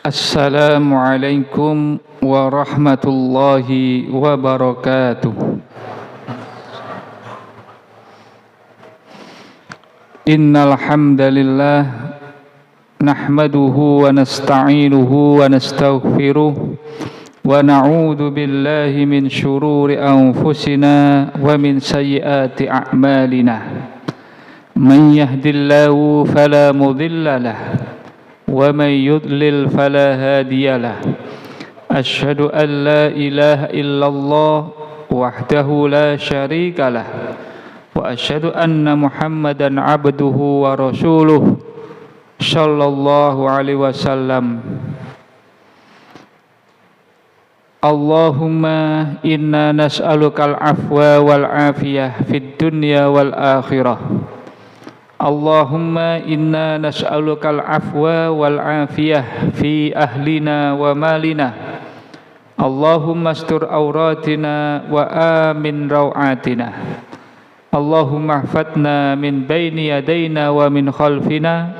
Assalamualaikum warahmatullahi wabarakatuh. Innal hamdalillah nahmaduhu wa nasta'inuhu wa nastaghfiruh wa na'udzu billahi min shururi anfusina wa min sayyiati a'malina. Man yahdihillahu fala mudilla lahu ومن يضلل فلا هادي له أشهد أن لا إله إلا الله وحده لا شريك له وأشهد أن محمدا عبده ورسوله صلى الله عليه وسلم اللهم إنا نسألك العفو والعافية في الدنيا والآخرة Allahumma inna nas'alukal afwa wal afiyah fi ahlina wa malina. Allahumma astur auratina wa amin rawatina. Allahumma ahfadna min baini yadayna wa min khalfina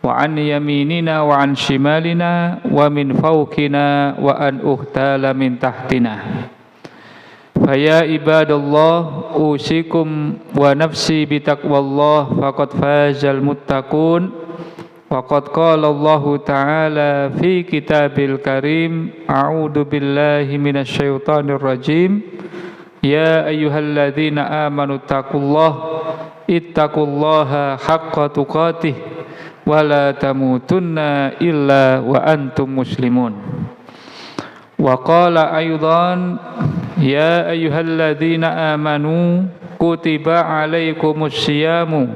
wa an yaminina wa an shimalina wa min fawqina wa an uhtala min tahtina. Faya ibadallah usikum wa nafsi bitaqwallah faqad fazal muttaqun wa qad qala Allah ta'ala fi kitabil karim a'udzu billahi minasyaitonir rajim ya ayyuhalladzina amanu ittaqullaha haqqa tuqatih wa la tamutunna illa wa antum muslimun wa qala aidan ya ayyuhalladzina amanu kutiba alaikumus syiyamu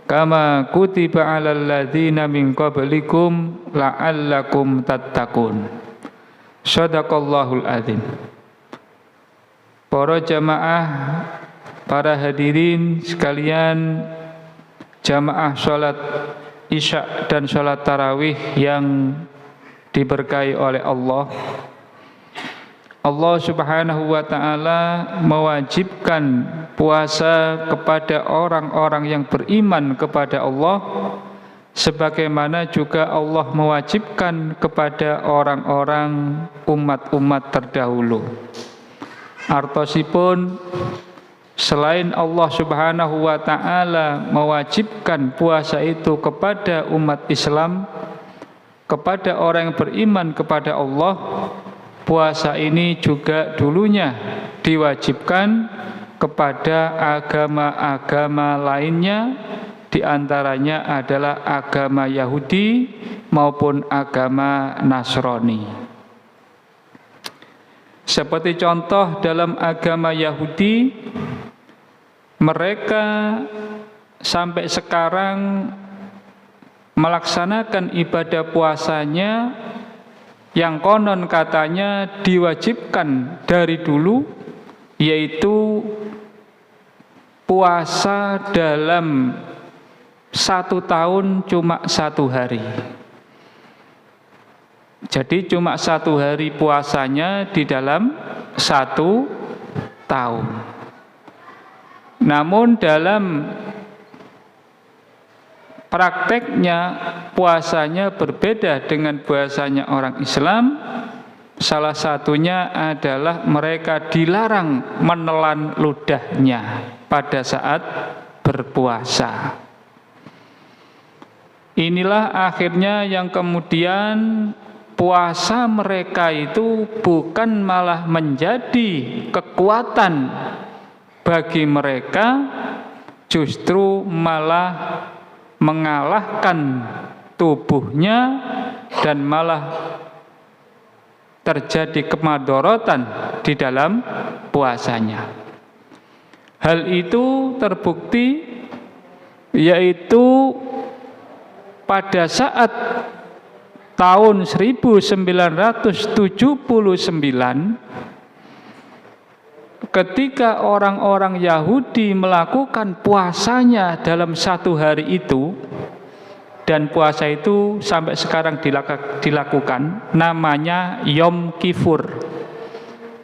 kama kutiba alal ladzina min qablikum la'allakum tattaqun. Shadaqallahul adzim. Para jamaah, para hadirin sekalian, jamaah salat Isya dan salat tarawih yang diberkahi oleh Allah. Allah Subhanahu wa ta'ala mewajibkan puasa kepada orang-orang yang beriman kepada Allah, sebagaimana juga Allah mewajibkan kepada orang-orang umat-umat terdahulu. Artosipun, selain Allah Subhanahu wa ta'ala mewajibkan puasa itu kepada umat Islam, kepada orang yang beriman kepada Allah, puasa ini juga dulunya diwajibkan kepada agama-agama lainnya, diantaranya adalah agama Yahudi maupun agama Nasrani. Seperti contoh dalam agama Yahudi, mereka sampai sekarang melaksanakan ibadah puasanya yang konon katanya diwajibkan dari dulu, yaitu puasa dalam 1 tahun cuma 1 hari. Jadi cuma 1 hari puasanya di dalam 1 tahun. Namun dalam prakteknya puasanya berbeda dengan puasanya orang Islam. Salah satunya adalah mereka dilarang menelan ludahnya pada saat berpuasa. Inilah akhirnya yang kemudian puasa mereka itu bukan malah menjadi kekuatan bagi mereka, justru malah mengalahkan tubuhnya dan malah terjadi kemadharatan di dalam puasanya. Hal itu terbukti yaitu pada saat tahun 1979 ketika orang-orang Yahudi melakukan puasanya dalam 1 hari itu, dan puasa itu sampai sekarang dilakukan, namanya Yom Kippur.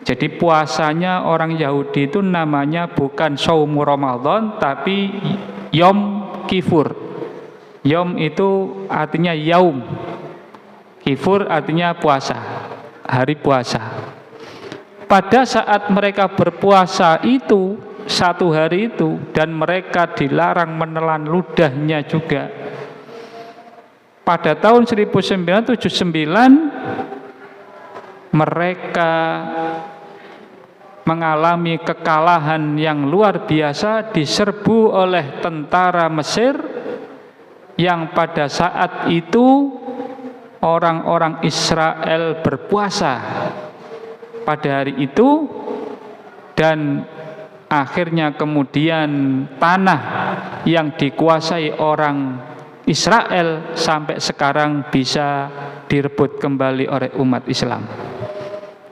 Jadi puasanya orang Yahudi itu namanya bukan Shaum Ramadan, tapi Yom Kippur. Yom itu artinya yaum. Kifur artinya puasa, hari puasa. Pada saat mereka berpuasa itu, satu hari itu, dan mereka dilarang menelan ludahnya juga. Pada tahun 1979 mereka mengalami kekalahan yang luar biasa, diserbu oleh tentara Mesir yang pada saat itu orang-orang Israel berpuasa pada hari itu, dan akhirnya kemudian tanah yang dikuasai orang Israel sampai sekarang bisa direbut kembali oleh umat Islam.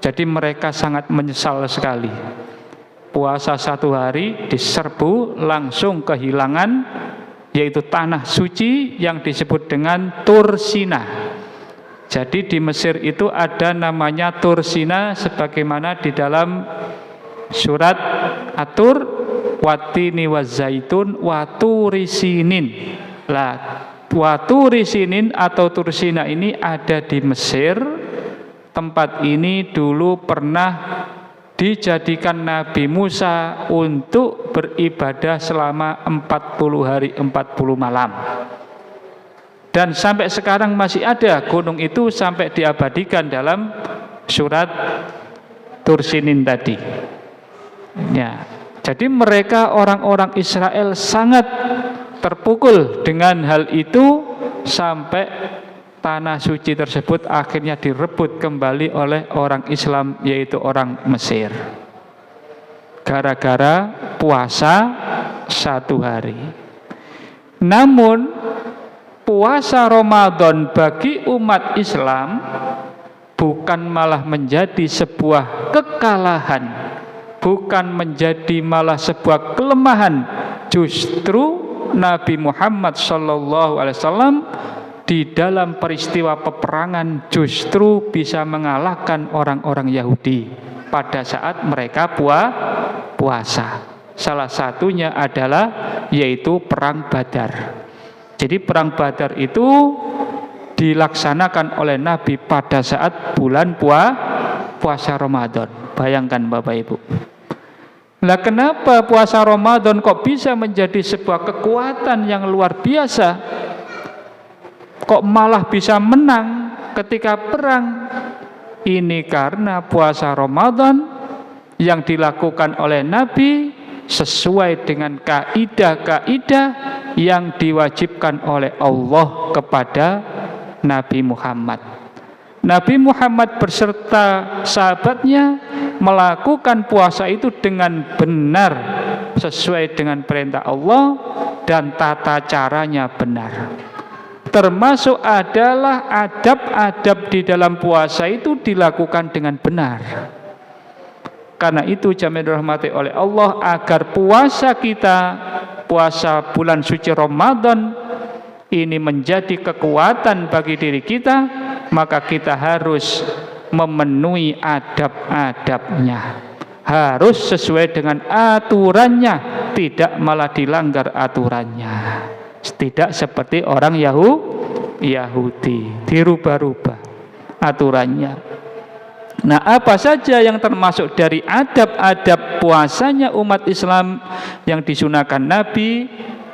Jadi mereka sangat menyesal sekali. Puasa satu hari diserbu, langsung kehilangan, yaitu tanah suci yang disebut dengan Tur Sina. Jadi di Mesir itu ada namanya Tur Sina, sebagaimana di dalam surat At-Tur, Watini wazaitun waturisinin. Lah, waturisinin atau Tur Sina ini ada di Mesir. Tempat ini dulu pernah dijadikan Nabi Musa untuk beribadah selama 40 hari 40 malam. Dan sampai sekarang masih ada gunung itu, sampai diabadikan dalam surat Tur Sinin tadi. Ya, jadi mereka orang-orang Israel sangat terpukul dengan hal itu, sampai tanah suci tersebut akhirnya direbut kembali oleh orang Islam, yaitu orang Mesir, gara-gara puasa satu hari. Namun puasa Ramadan bagi umat Islam bukan malah menjadi sebuah kekalahan, bukan menjadi malah sebuah kelemahan. Justru Nabi Muhammad SAW di dalam peristiwa peperangan justru bisa mengalahkan orang-orang Yahudi pada saat mereka puasa. Salah satunya adalah yaitu perang Badar. Jadi perang Badar itu dilaksanakan oleh Nabi pada saat bulan puasa Ramadan. Bayangkan Bapak Ibu. Nah, kenapa puasa Ramadan kok bisa menjadi sebuah kekuatan yang luar biasa? Kok malah bisa menang ketika perang? Ini karena puasa Ramadan yang dilakukan oleh Nabi sesuai dengan kaidah-kaidah yang diwajibkan oleh Allah kepada Nabi Muhammad. Nabi Muhammad beserta sahabatnya melakukan puasa itu dengan benar, sesuai dengan perintah Allah, dan tata caranya benar. Termasuk adalah adab-adab di dalam puasa itu dilakukan dengan benar. Karena itu jamaah dirahmati oleh Allah, agar puasa kita, puasa bulan suci Ramadan ini menjadi kekuatan bagi diri kita, maka kita harus memenuhi adab-adabnya, harus sesuai dengan aturannya, tidak malah dilanggar aturannya. Tidak seperti orang Yahudi dirubah-rubah aturannya. Nah, apa saja yang termasuk dari adab-adab puasanya umat Islam yang disunahkan Nabi?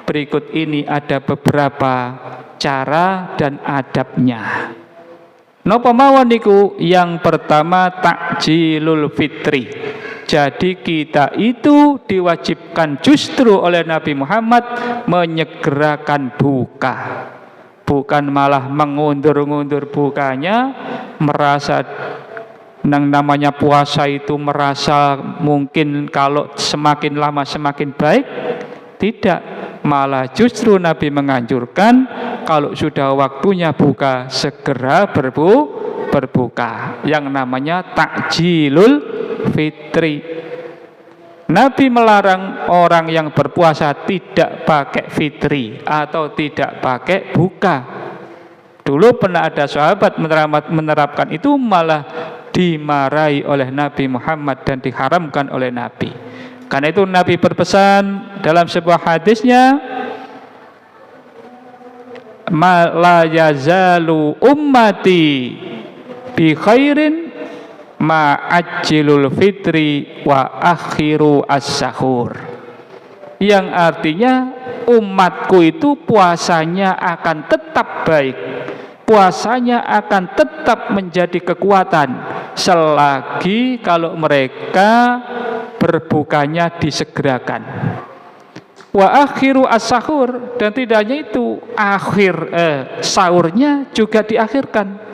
Berikut ini ada beberapa cara dan adabnya. Napa mawon niku? Yang pertama, takjilul fitri. Jadi kita itu diwajibkan justru oleh Nabi Muhammad menyegerakan buka. Bukan malah mengundur-undur bukanya, merasa yang namanya puasa itu merasa mungkin kalau semakin lama semakin baik. Tidak, malah justru Nabi menganjurkan kalau sudah waktunya buka, segera berbuka, yang namanya takjilul fitri. Nabi melarang orang yang berpuasa tidak pakai fitri atau tidak pakai buka. Dulu pernah ada sahabat menerapkan itu, malah dimarahi oleh Nabi Muhammad dan diharamkan oleh Nabi. Karena itu Nabi berpesan dalam sebuah hadisnya, ma la yazalu ummati bi khairin ma ajilul fitri wa akhiru as-sahur. Yang artinya umatku itu puasanya akan tetap baik, puasanya akan tetap menjadi kekuatan selagi kalau mereka berbukanya disegerakan. Wa akhiru as-sahur, dan tidak hanya itu, akhir sahurnya juga diakhirkan.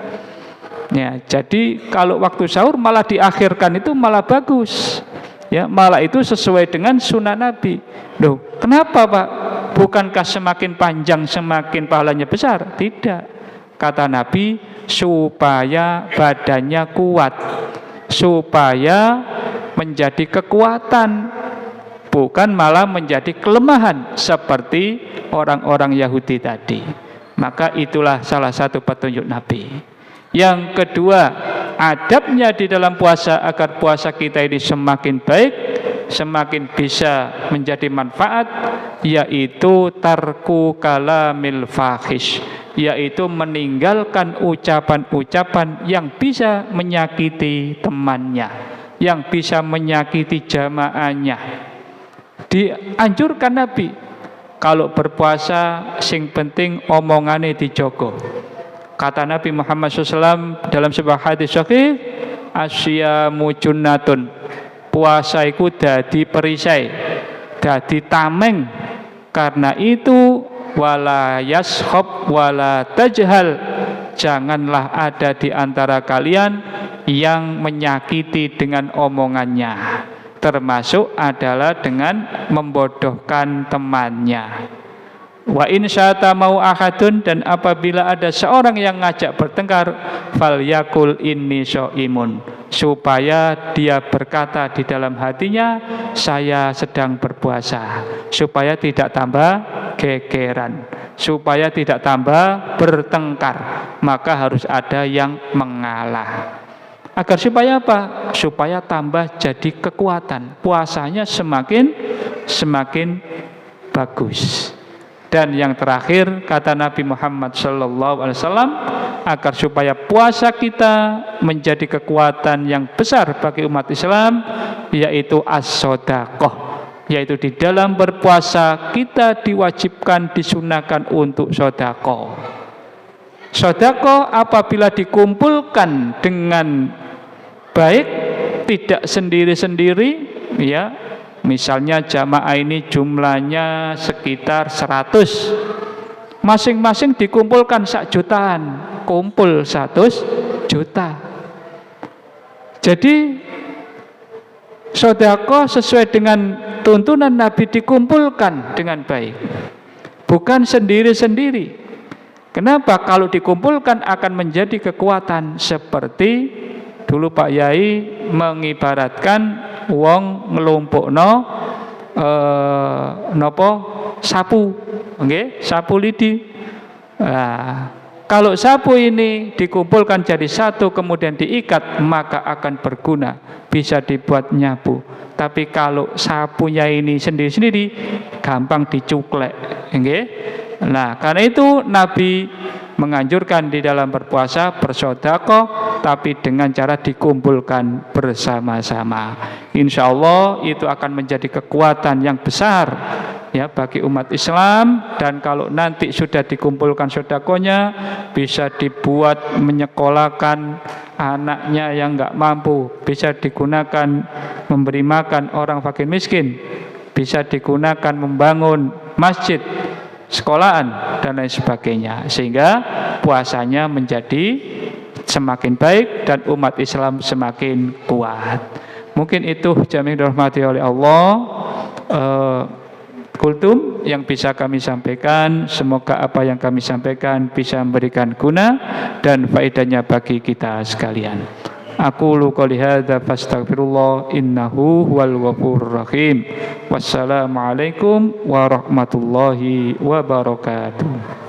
Ya, jadi kalau waktu sahur malah diakhirkan itu malah bagus. Ya, malah itu sesuai dengan sunnah Nabi. Loh, kenapa Pak? Bukankah semakin panjang semakin pahalanya besar? Tidak. Kata Nabi, supaya badannya kuat, supaya menjadi kekuatan, bukan malah menjadi kelemahan seperti orang-orang Yahudi tadi. Maka itulah salah satu petunjuk Nabi. Yang kedua, adabnya di dalam puasa agar puasa kita ini semakin baik, semakin bisa menjadi manfaat, yaitu tarku kalamil fahish, yaitu meninggalkan ucapan-ucapan yang bisa menyakiti temannya, yang bisa menyakiti jamaahnya. Dianjurkan Nabi, kalau berpuasa sing penting omongane dijogo. Kata Nabi Muhammad SAW dalam sebuah hadis sahih, asyamu junnatun, puasa iku dadi perisai, dadi tameng. Karena itu wala yashab wala tajhal, janganlah ada di antara kalian yang menyakiti dengan omongannya, termasuk adalah dengan membodohkan temannya. Wa in syata mau ahadun, dan apabila ada seorang yang ngajak bertengkar, fal yakul inni syaimun, supaya dia berkata di dalam hatinya, saya sedang berpuasa, supaya tidak tambah gegeran, supaya tidak tambah bertengkar. Maka harus ada yang mengalah. Agar supaya apa? Supaya tambah jadi kekuatan, puasanya semakin bagus. Dan yang terakhir, kata Nabi Muhammad SAW, agar supaya puasa kita menjadi kekuatan yang besar bagi umat Islam, yaitu as-sodaqoh, yaitu di dalam berpuasa kita diwajibkan, disunahkan untuk sodaqoh. Sodaqoh apabila dikumpulkan dengan baik, tidak sendiri-sendiri, ya. Misalnya jamaah ini jumlahnya sekitar 100, masing-masing dikumpulkan 1 jutaan, kumpul 100 juta. Jadi sedekah sesuai dengan tuntunan Nabi dikumpulkan dengan baik, bukan sendiri-sendiri. Kenapa? Kalau dikumpulkan akan menjadi kekuatan, seperti dulu Pak Yai mengibaratkan wong ngelumpukno nopo sapu, nggih, sapu lidi. Kalau sapu ini dikumpulkan jadi satu kemudian diikat, maka akan berguna, bisa dibuat nyapu. Tapi kalau sapunya ini sendiri-sendiri, gampang dicuklek, nggih. Nah, karena itu Nabi menganjurkan di dalam berpuasa bersedekah, tapi dengan cara dikumpulkan bersama-sama. Insya Allah itu akan menjadi kekuatan yang besar, ya, bagi umat Islam. Dan kalau nanti sudah dikumpulkan sedekahnya, bisa dibuat menyekolahkan anaknya yang nggak mampu, bisa digunakan memberi makan orang fakir miskin, bisa digunakan membangun masjid, sekolahan, dan lain sebagainya, sehingga puasanya menjadi semakin baik dan umat Islam semakin kuat. Mungkin itu jami'in dirahmati oleh Allah, kultum yang bisa kami sampaikan. Semoga apa yang kami sampaikan bisa memberikan guna dan faedahnya bagi kita sekalian. Aqulu qouli hadza fastaghfirullah innahu huwal ghafurur rahim. Wassalamualaikum warahmatullahi wabarakatuh.